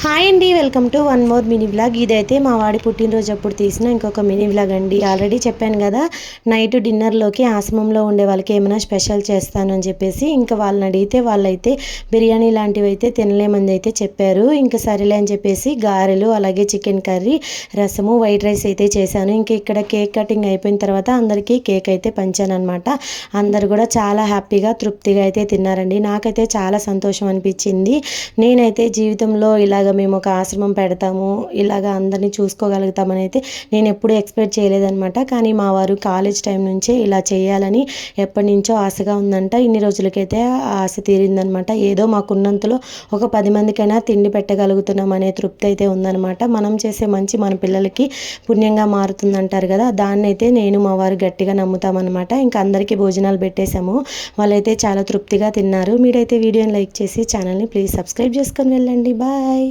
Hi అండి, welcome to one more mini vlog. ఇదైతే మా వాడి పుట్టినరోజు అప్పుడు తీసిన ఇంకొక మినీ వ్లాగ్ అండి. ఆల్రెడీ చెప్పాను కదా, నైట్ డిన్నర్లోకి ఆశ్రమంలో ఉండే వాళ్ళకి ఏమైనా స్పెషల్ చేస్తాను అని చెప్పేసి. ఇంకా వాళ్ళని అడిగితే వాళ్ళైతే బిర్యానీ లాంటివి అయితే తినలేమని అయితే చెప్పారు. ఇంకా సరేలే అని చెప్పేసి గారెలు, అలాగే చికెన్ కర్రీ, రసము, వైట్ రైస్ అయితే చేశాను. ఇంక ఇక్కడ కేక్ కటింగ్ అయిపోయిన తర్వాత అందరికీ కేక్ అయితే పంచాను అనమాట. అందరు కూడా చాలా హ్యాపీగా, తృప్తిగా అయితే తిన్నారండి. నాకైతే చాలా సంతోషం అనిపించింది. నేనైతే జీవితంలో ఇలాగ మేము ఒక ఆశ్రమం పెడతాము, ఇలాగ అందరినీ చూసుకోగలుగుతామని అయితే నేను ఎప్పుడూ ఎక్స్పెక్ట్ చేయలేదన్నమాట. కానీ మా వారు కాలేజ్ టైం నుంచే ఇలా చేయాలని ఎప్పటి నుంచో ఆశగా ఉందంట. ఇన్ని రోజులకైతే ఆ ఆశ తీరిందనమాట. ఏదో మాకున్నంతలో ఒక 10 మందికైనా తిండి పెట్టగలుగుతున్నాం అనే తృప్తి అయితే ఉందన్నమాట. మనం చేసే మంచి మన పిల్లలకి పుణ్యంగా మారుతుందంటారు కదా, దాన్ని అయితే నేను మా వారు గట్టిగా నమ్ముతామన్నమాట. ఇంకా అందరికీ భోజనాలు పెట్టేశాము. వాళ్ళైతే చాలా తృప్తిగా తిన్నారు. మీరైతే వీడియోని లైక్ చేసి ఛానల్ని ప్లీజ్ సబ్స్క్రైబ్ చేసుకొని వెళ్ళండి. బాయ్.